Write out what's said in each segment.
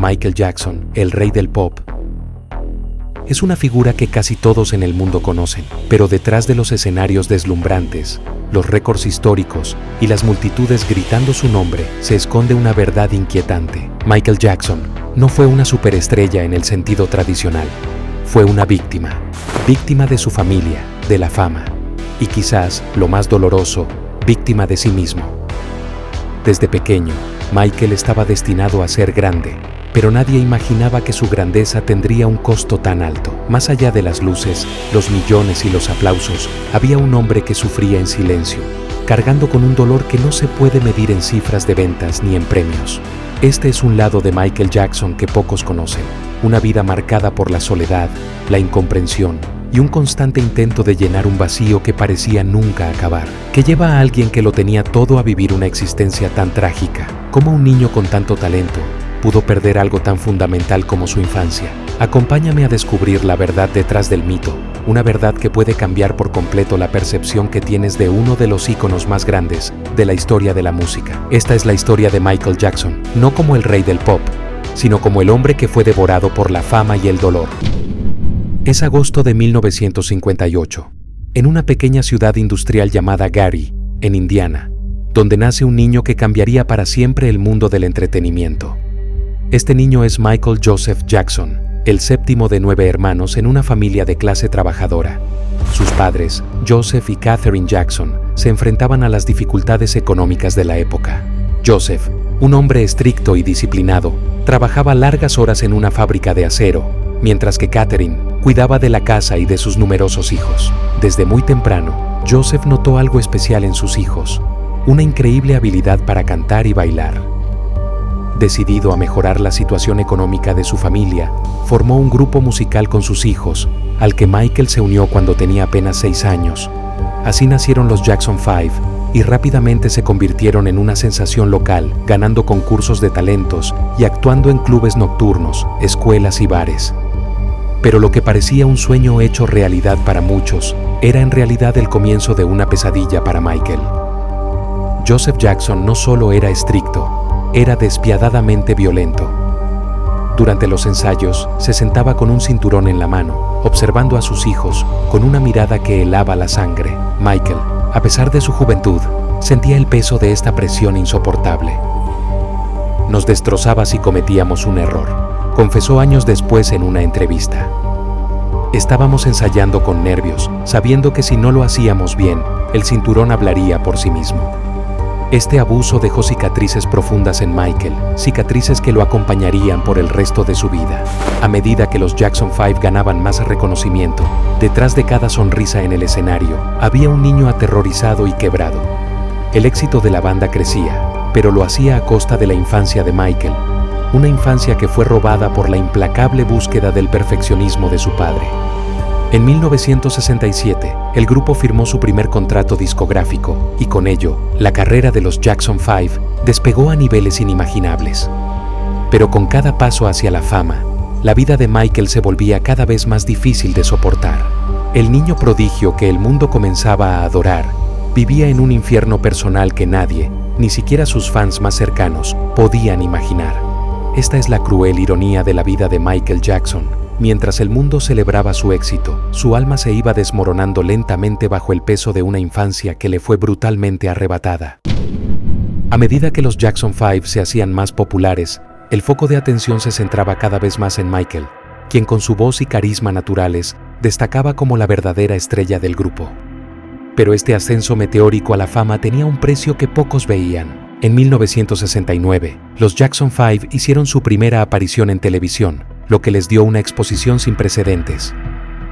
Michael Jackson, el rey del pop. Es una figura que casi todos en el mundo conocen, pero detrás de los escenarios deslumbrantes, los récords históricos y las multitudes gritando su nombre, se esconde una verdad inquietante. Michael Jackson no fue una superestrella en el sentido tradicional. Fue una víctima de su familia, de la fama, y quizás, lo más doloroso, víctima de sí mismo. Desde pequeño, Michael estaba destinado a ser grande, pero nadie imaginaba que su grandeza tendría un costo tan alto. Más allá de las luces, los millones y los aplausos, había un hombre que sufría en silencio, cargando con un dolor que no se puede medir en cifras de ventas ni en premios. Este es un lado de Michael Jackson que pocos conocen, una vida marcada por la soledad, la incomprensión y un constante intento de llenar un vacío que parecía nunca acabar, que lleva a alguien que lo tenía todo a vivir una existencia tan trágica. ¿Cómo un niño con tanto talento pudo perder algo tan fundamental como su infancia? Acompáñame a descubrir la verdad detrás del mito, una verdad que puede cambiar por completo la percepción que tienes de uno de los íconos más grandes de la historia de la música. Esta es la historia de Michael Jackson, no como el rey del pop, sino como el hombre que fue devorado por la fama y el dolor. Es agosto de 1958, en una pequeña ciudad industrial llamada Gary, en Indiana, donde nace un niño que cambiaría para siempre el mundo del entretenimiento. Este niño es Michael Joseph Jackson, el séptimo de 9 hermanos en una familia de clase trabajadora. Sus padres, Joseph y Catherine Jackson, se enfrentaban a las dificultades económicas de la época. Joseph, un hombre estricto y disciplinado, trabajaba largas horas en una fábrica de acero, mientras que Catherine cuidaba de la casa y de sus numerosos hijos. Desde muy temprano, Joseph notó algo especial en sus hijos, una increíble habilidad para cantar y bailar. Decidido a mejorar la situación económica de su familia, formó un grupo musical con sus hijos, al que Michael se unió cuando tenía apenas 6 años. Así nacieron los Jackson 5 y rápidamente se convirtieron en una sensación local, ganando concursos de talentos y actuando en clubes nocturnos, escuelas y bares. Pero lo que parecía un sueño hecho realidad para muchos, era en realidad el comienzo de una pesadilla para Michael. Joseph Jackson no solo era estricto, era despiadadamente violento. Durante los ensayos, se sentaba con un cinturón en la mano, observando a sus hijos con una mirada que helaba la sangre. Michael, a pesar de su juventud, sentía el peso de esta presión insoportable. Nos destrozaba si cometíamos un error, confesó años después en una entrevista. Estábamos ensayando con nervios, sabiendo que si no lo hacíamos bien, el cinturón hablaría por sí mismo. Este abuso dejó cicatrices profundas en Michael, cicatrices que lo acompañarían por el resto de su vida. A medida que los Jackson 5 ganaban más reconocimiento, detrás de cada sonrisa en el escenario, había un niño aterrorizado y quebrado. El éxito de la banda crecía, pero lo hacía a costa de la infancia de Michael, una infancia que fue robada por la implacable búsqueda del perfeccionismo de su padre. En 1967, el grupo firmó su primer contrato discográfico y con ello, la carrera de los Jackson 5 despegó a niveles inimaginables. Pero con cada paso hacia la fama, la vida de Michael se volvía cada vez más difícil de soportar. El niño prodigio que el mundo comenzaba a adorar, vivía en un infierno personal que nadie, ni siquiera sus fans más cercanos, podían imaginar. Esta es la cruel ironía de la vida de Michael Jackson. Mientras el mundo celebraba su éxito, su alma se iba desmoronando lentamente bajo el peso de una infancia que le fue brutalmente arrebatada. A medida que los Jackson 5 se hacían más populares, el foco de atención se centraba cada vez más en Michael, quien con su voz y carisma naturales destacaba como la verdadera estrella del grupo. Pero este ascenso meteórico a la fama tenía un precio que pocos veían. En 1969, los Jackson 5 hicieron su primera aparición en televisión, lo que les dio una exposición sin precedentes.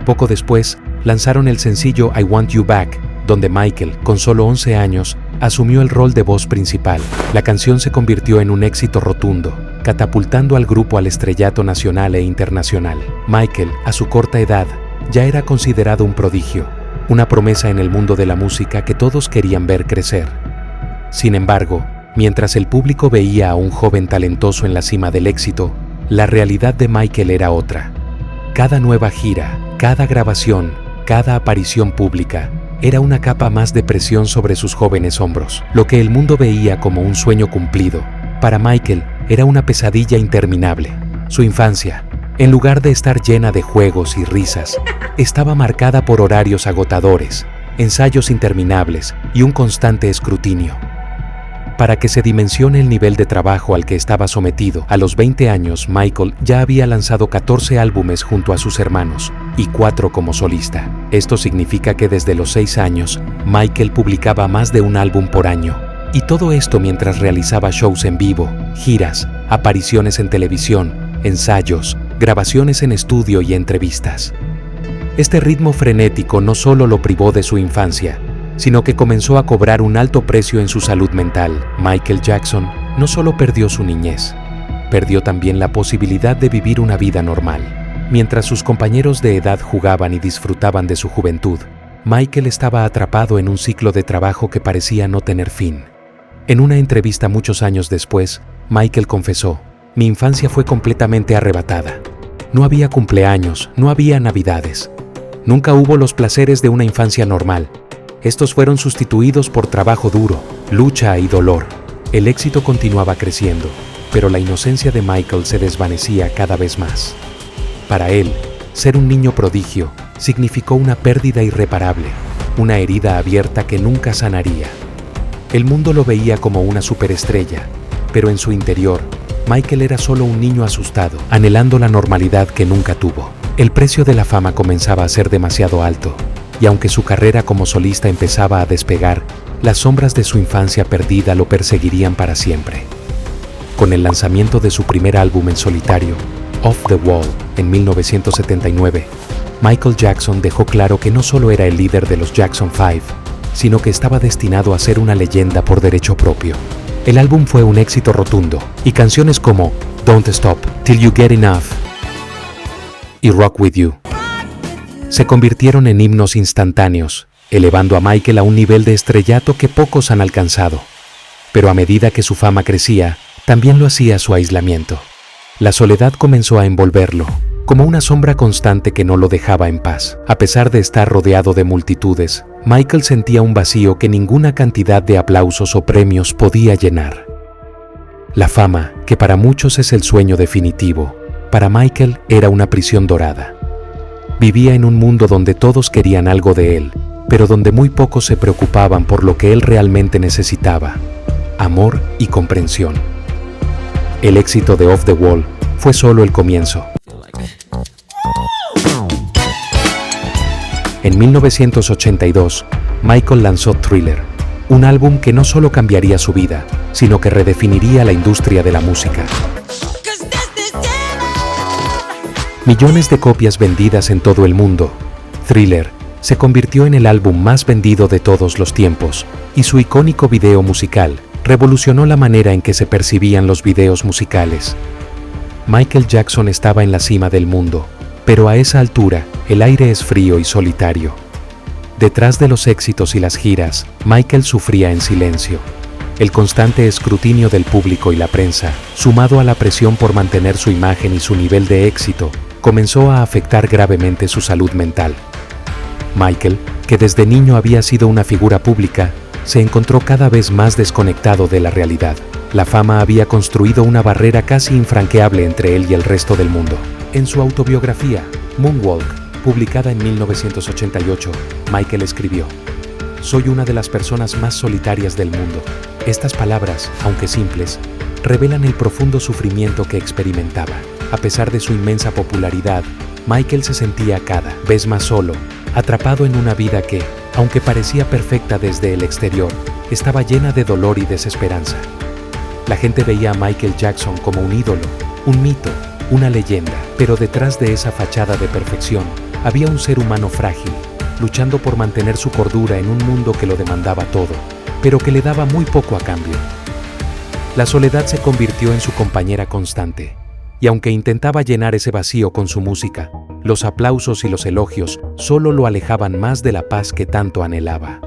Poco después, lanzaron el sencillo I Want You Back, donde Michael, con solo 11 años, asumió el rol de voz principal. La canción se convirtió en un éxito rotundo, catapultando al grupo al estrellato nacional e internacional. Michael, a su corta edad, ya era considerado un prodigio, una promesa en el mundo de la música que todos querían ver crecer. Sin embargo, mientras el público veía a un joven talentoso en la cima del éxito, la realidad de Michael era otra. Cada nueva gira, cada grabación, cada aparición pública, era una capa más de presión sobre sus jóvenes hombros. Lo que el mundo veía como un sueño cumplido, para Michael era una pesadilla interminable. Su infancia, en lugar de estar llena de juegos y risas, estaba marcada por horarios agotadores, ensayos interminables y un constante escrutinio. Para que se dimensione el nivel de trabajo al que estaba sometido, a los 20 años Michael ya había lanzado 14 álbumes junto a sus hermanos y 4 como solista. Esto significa que desde los 6 años, Michael publicaba más de un álbum por año. Y todo esto mientras realizaba shows en vivo, giras, apariciones en televisión, ensayos, grabaciones en estudio y entrevistas. Este ritmo frenético no solo lo privó de su infancia, sino que comenzó a cobrar un alto precio en su salud mental. Michael Jackson no solo perdió su niñez, perdió también la posibilidad de vivir una vida normal. Mientras sus compañeros de edad jugaban y disfrutaban de su juventud, Michael estaba atrapado en un ciclo de trabajo que parecía no tener fin. En una entrevista muchos años después, Michael confesó: "Mi infancia fue completamente arrebatada. No había cumpleaños, no había navidades. Nunca hubo los placeres de una infancia normal. Estos fueron sustituidos por trabajo duro, lucha y dolor". El éxito continuaba creciendo, pero la inocencia de Michael se desvanecía cada vez más. Para él, ser un niño prodigio significó una pérdida irreparable, una herida abierta que nunca sanaría. El mundo lo veía como una superestrella, pero en su interior, Michael era solo un niño asustado, anhelando la normalidad que nunca tuvo. El precio de la fama comenzaba a ser demasiado alto, y aunque su carrera como solista empezaba a despegar, las sombras de su infancia perdida lo perseguirían para siempre. Con el lanzamiento de su primer álbum en solitario, Off the Wall, en 1979, Michael Jackson dejó claro que no solo era el líder de los Jackson 5, sino que estaba destinado a ser una leyenda por derecho propio. El álbum fue un éxito rotundo, y canciones como Don't Stop Till You Get Enough y Rock With You se convirtieron en himnos instantáneos, elevando a Michael a un nivel de estrellato que pocos han alcanzado. Pero a medida que su fama crecía, también lo hacía su aislamiento. La soledad comenzó a envolverlo, como una sombra constante que no lo dejaba en paz. A pesar de estar rodeado de multitudes, Michael sentía un vacío que ninguna cantidad de aplausos o premios podía llenar. La fama, que para muchos es el sueño definitivo, para Michael era una prisión dorada. Vivía en un mundo donde todos querían algo de él, pero donde muy pocos se preocupaban por lo que él realmente necesitaba: amor y comprensión. El éxito de Off the Wall fue solo el comienzo. En 1982, Michael lanzó Thriller, un álbum que no solo cambiaría su vida, sino que redefiniría la industria de la música. Millones de copias vendidas en todo el mundo, Thriller se convirtió en el álbum más vendido de todos los tiempos, y su icónico video musical revolucionó la manera en que se percibían los videos musicales. Michael Jackson estaba en la cima del mundo, pero a esa altura, el aire es frío y solitario. Detrás de los éxitos y las giras, Michael sufría en silencio. El constante escrutinio del público y la prensa, sumado a la presión por mantener su imagen y su nivel de éxito, comenzó a afectar gravemente su salud mental. Michael, que desde niño había sido una figura pública, se encontró cada vez más desconectado de la realidad. La fama había construido una barrera casi infranqueable entre él y el resto del mundo. En su autobiografía, Moonwalk, publicada en 1988, Michael escribió: "Soy una de las personas más solitarias del mundo". Estas palabras, aunque simples, revelan el profundo sufrimiento que experimentaba. A pesar de su inmensa popularidad, Michael se sentía cada vez más solo, atrapado en una vida que, aunque parecía perfecta desde el exterior, estaba llena de dolor y desesperanza. La gente veía a Michael Jackson como un ídolo, un mito, una leyenda, pero detrás de esa fachada de perfección había un ser humano frágil, luchando por mantener su cordura en un mundo que lo demandaba todo, pero que le daba muy poco a cambio. La soledad se convirtió en su compañera constante, y aunque intentaba llenar ese vacío con su música, los aplausos y los elogios solo lo alejaban más de la paz que tanto anhelaba.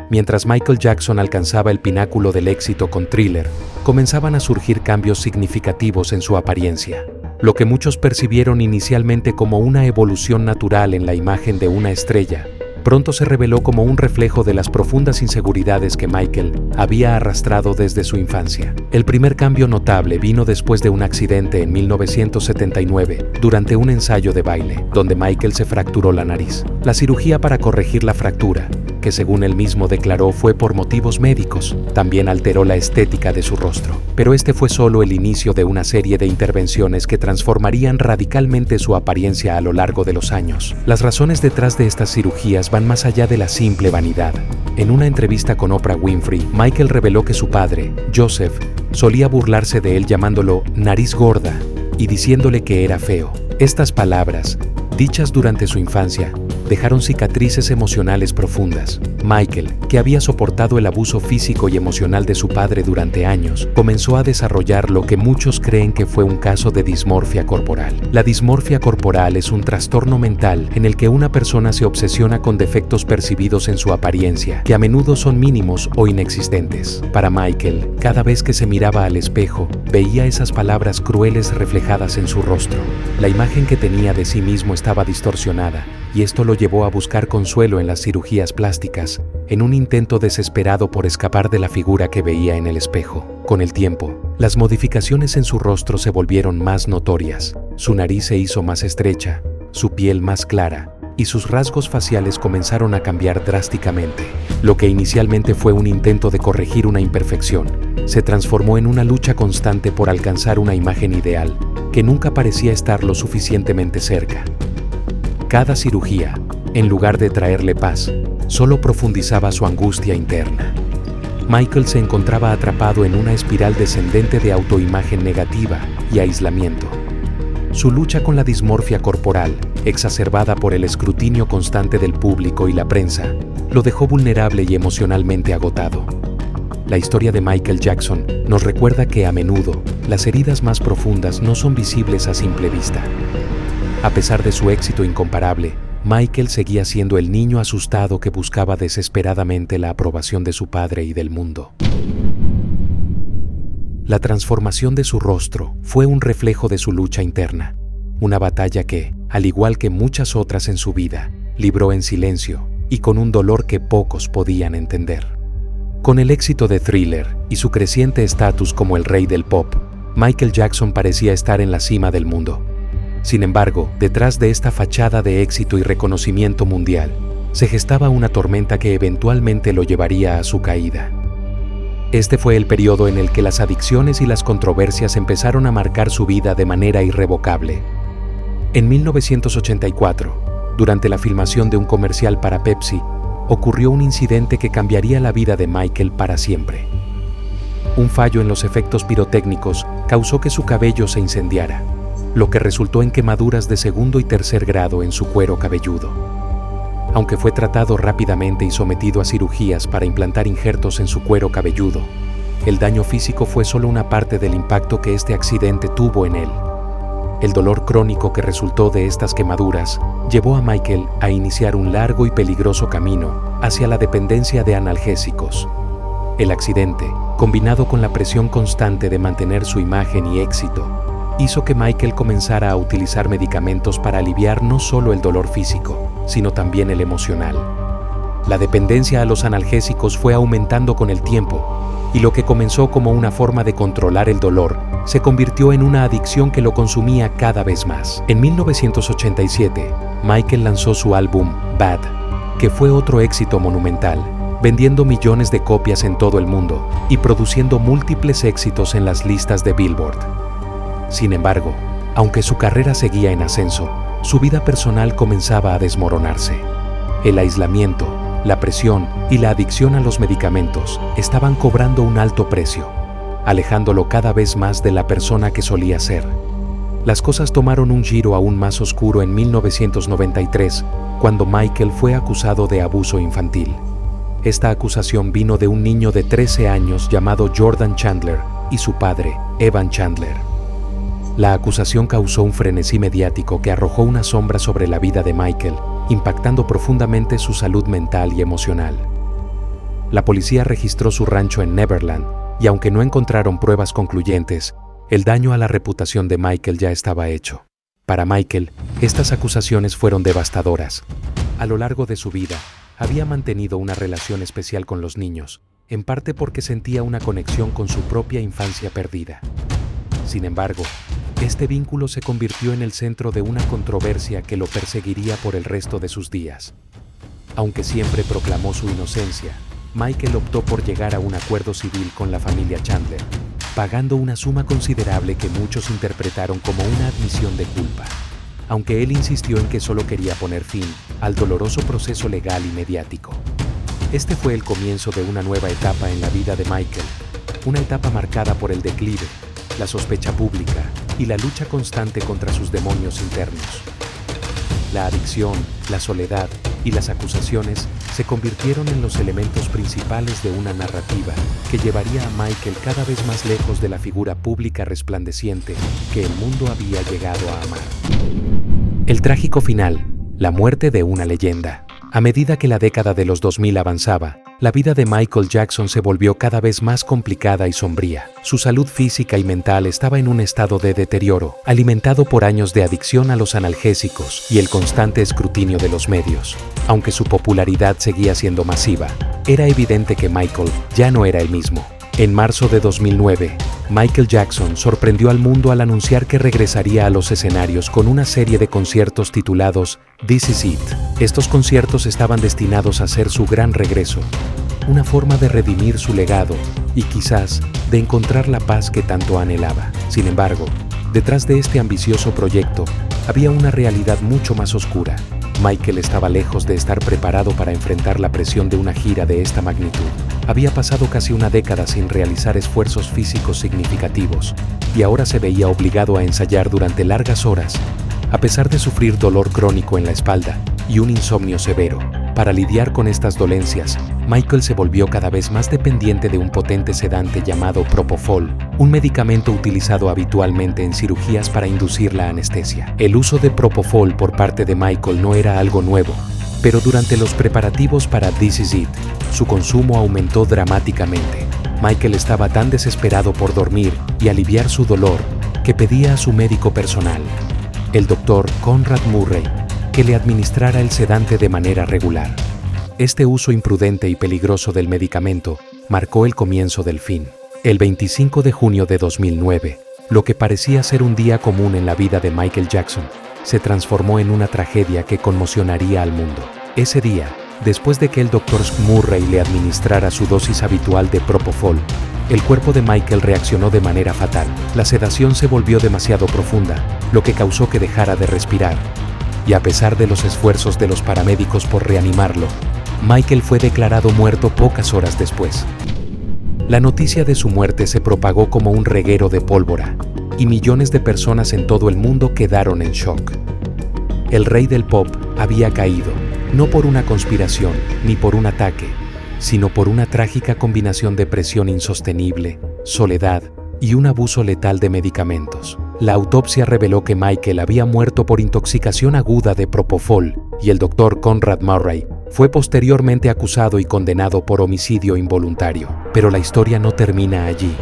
Mientras Michael Jackson alcanzaba el pináculo del éxito con Thriller, comenzaban a surgir cambios significativos en su apariencia. Lo que muchos percibieron inicialmente como una evolución natural en la imagen de una estrella, pronto se reveló como un reflejo de las profundas inseguridades que Michael había arrastrado desde su infancia. El primer cambio notable vino después de un accidente en 1979 durante un ensayo de baile, donde Michael se fracturó la nariz. La cirugía para corregir la fractura, que según él mismo declaró fue por motivos médicos, también alteró la estética de su rostro. Pero este fue solo el inicio de una serie de intervenciones que transformarían radicalmente su apariencia a lo largo de los años. Las razones detrás de estas cirugías van más allá de la simple vanidad. En una entrevista con Oprah Winfrey, Michael reveló que su padre, Joseph, solía burlarse de él llamándolo nariz gorda y diciéndole que era feo. Estas palabras, dichas durante su infancia, dejaron cicatrices emocionales profundas. Michael, que había soportado el abuso físico y emocional de su padre durante años, comenzó a desarrollar lo que muchos creen que fue un caso de dismorfia corporal. La dismorfia corporal es un trastorno mental en el que una persona se obsesiona con defectos percibidos en su apariencia, que a menudo son mínimos o inexistentes. Para Michael, cada vez que se miraba al espejo, veía esas palabras crueles reflejadas en su rostro. La imagen que tenía de sí mismo estaba distorsionada, y esto lo llevó a buscar consuelo en las cirugías plásticas, en un intento desesperado por escapar de la figura que veía en el espejo. Con el tiempo, las modificaciones en su rostro se volvieron más notorias. Su nariz se hizo más estrecha, su piel más clara, y sus rasgos faciales comenzaron a cambiar drásticamente. Lo que inicialmente fue un intento de corregir una imperfección, se transformó en una lucha constante por alcanzar una imagen ideal, que nunca parecía estar lo suficientemente cerca. Cada cirugía, en lugar de traerle paz, solo profundizaba su angustia interna. Michael se encontraba atrapado en una espiral descendente de autoimagen negativa y aislamiento. Su lucha con la dismorfia corporal, exacerbada por el escrutinio constante del público y la prensa, lo dejó vulnerable y emocionalmente agotado. La historia de Michael Jackson nos recuerda que a menudo las heridas más profundas no son visibles a simple vista. A pesar de su éxito incomparable, Michael seguía siendo el niño asustado que buscaba desesperadamente la aprobación de su padre y del mundo. La transformación de su rostro fue un reflejo de su lucha interna, una batalla que, al igual que muchas otras en su vida, libró en silencio y con un dolor que pocos podían entender. Con el éxito de Thriller y su creciente estatus como el rey del pop, Michael Jackson parecía estar en la cima del mundo. Sin embargo, detrás de esta fachada de éxito y reconocimiento mundial, se gestaba una tormenta que eventualmente lo llevaría a su caída. Este fue el periodo en el que las adicciones y las controversias empezaron a marcar su vida de manera irrevocable. En 1984, durante la filmación de un comercial para Pepsi, ocurrió un incidente que cambiaría la vida de Michael para siempre. Un fallo en los efectos pirotécnicos causó que su cabello se incendiara, lo que resultó en quemaduras de segundo y tercer grado en su cuero cabelludo. Aunque fue tratado rápidamente y sometido a cirugías para implantar injertos en su cuero cabelludo, el daño físico fue solo una parte del impacto que este accidente tuvo en él. El dolor crónico que resultó de estas quemaduras llevó a Michael a iniciar un largo y peligroso camino hacia la dependencia de analgésicos. El accidente, combinado con la presión constante de mantener su imagen y éxito, hizo que Michael comenzara a utilizar medicamentos para aliviar no solo el dolor físico, sino también el emocional. La dependencia a los analgésicos fue aumentando con el tiempo, y lo que comenzó como una forma de controlar el dolor se convirtió en una adicción que lo consumía cada vez más. En 1987, Michael lanzó su álbum Bad, que fue otro éxito monumental, vendiendo millones de copias en todo el mundo y produciendo múltiples éxitos en las listas de Billboard. Sin embargo, aunque su carrera seguía en ascenso, su vida personal comenzaba a desmoronarse. El aislamiento, la presión y la adicción a los medicamentos estaban cobrando un alto precio, alejándolo cada vez más de la persona que solía ser. Las cosas tomaron un giro aún más oscuro en 1993, cuando Michael fue acusado de abuso infantil. Esta acusación vino de un niño de 13 años llamado Jordan Chandler y su padre, Evan Chandler. La acusación causó un frenesí mediático que arrojó una sombra sobre la vida de Michael, impactando profundamente su salud mental y emocional. La policía registró su rancho en Neverland, y aunque no encontraron pruebas concluyentes, el daño a la reputación de Michael ya estaba hecho. Para Michael, estas acusaciones fueron devastadoras. A lo largo de su vida, había mantenido una relación especial con los niños, en parte porque sentía una conexión con su propia infancia perdida. Sin embargo, este vínculo se convirtió en el centro de una controversia que lo perseguiría por el resto de sus días. Aunque siempre proclamó su inocencia, Michael optó por llegar a un acuerdo civil con la familia Chandler, pagando una suma considerable que muchos interpretaron como una admisión de culpa, aunque él insistió en que solo quería poner fin al doloroso proceso legal y mediático. Este fue el comienzo de una nueva etapa en la vida de Michael, una etapa marcada por el declive, la sospecha pública y la lucha constante contra sus demonios internos. La adicción, la soledad y las acusaciones se convirtieron en los elementos principales de una narrativa que llevaría a Michael cada vez más lejos de la figura pública resplandeciente que el mundo había llegado a amar. El trágico final, la muerte de una leyenda. A medida que la década de los 2000 avanzaba, la vida de Michael Jackson se volvió cada vez más complicada y sombría. Su salud física y mental estaba en un estado de deterioro, alimentado por años de adicción a los analgésicos y el constante escrutinio de los medios. Aunque su popularidad seguía siendo masiva, era evidente que Michael ya no era el mismo. En marzo de 2009, Michael Jackson sorprendió al mundo al anunciar que regresaría a los escenarios con una serie de conciertos titulados This Is It. Estos conciertos estaban destinados a ser su gran regreso, una forma de redimir su legado y quizás de encontrar la paz que tanto anhelaba. Sin embargo, detrás de este ambicioso proyecto había una realidad mucho más oscura. Michael estaba lejos de estar preparado para enfrentar la presión de una gira de esta magnitud. Había pasado casi una década sin realizar esfuerzos físicos significativos y ahora se veía obligado a ensayar durante largas horas, a pesar de sufrir dolor crónico en la espalda y un insomnio severo. Para lidiar con estas dolencias, Michael se volvió cada vez más dependiente de un potente sedante llamado Propofol, un medicamento utilizado habitualmente en cirugías para inducir la anestesia. El uso de Propofol por parte de Michael no era algo nuevo, pero durante los preparativos para This Is It, su consumo aumentó dramáticamente. Michael estaba tan desesperado por dormir y aliviar su dolor que pedía a su médico personal, el Dr. Conrad Murray, que le administrara el sedante de manera regular. Este uso imprudente y peligroso del medicamento marcó el comienzo del fin. El 25 de junio de 2009, lo que parecía ser un día común en la vida de Michael Jackson, se transformó en una tragedia que conmocionaría al mundo. Ese día, después de que el Dr. Murray le administrara su dosis habitual de Propofol, el cuerpo de Michael reaccionó de manera fatal. La sedación se volvió demasiado profunda, lo que causó que dejara de respirar. Y a pesar de los esfuerzos de los paramédicos por reanimarlo, Michael fue declarado muerto pocas horas después. La noticia de su muerte se propagó como un reguero de pólvora, y millones de personas en todo el mundo quedaron en shock. El rey del pop había caído, no por una conspiración ni por un ataque, sino por una trágica combinación de presión insostenible, soledad y un abuso letal de medicamentos. La autopsia reveló que Michael había muerto por intoxicación aguda de Propofol y el Dr. Conrad Murray fue posteriormente acusado y condenado por homicidio involuntario. Pero la historia no termina allí.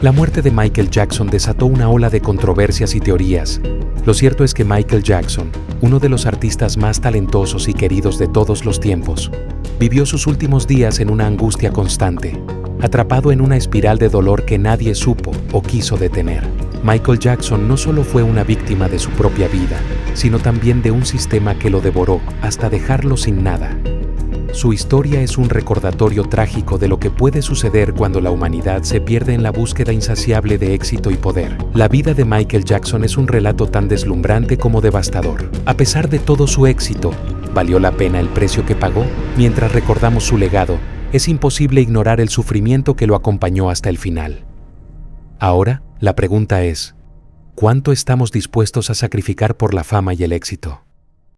La muerte de Michael Jackson desató una ola de controversias y teorías. Lo cierto es que Michael Jackson, uno de los artistas más talentosos y queridos de todos los tiempos, vivió sus últimos días en una angustia constante, atrapado en una espiral de dolor que nadie supo o quiso detener. Michael Jackson no solo fue una víctima de su propia vida, sino también de un sistema que lo devoró hasta dejarlo sin nada. Su historia es un recordatorio trágico de lo que puede suceder cuando la humanidad se pierde en la búsqueda insaciable de éxito y poder. La vida de Michael Jackson es un relato tan deslumbrante como devastador. A pesar de todo su éxito, ¿valió la pena el precio que pagó? Mientras recordamos su legado, es imposible ignorar el sufrimiento que lo acompañó hasta el final. Ahora, la pregunta es, ¿cuánto estamos dispuestos a sacrificar por la fama y el éxito?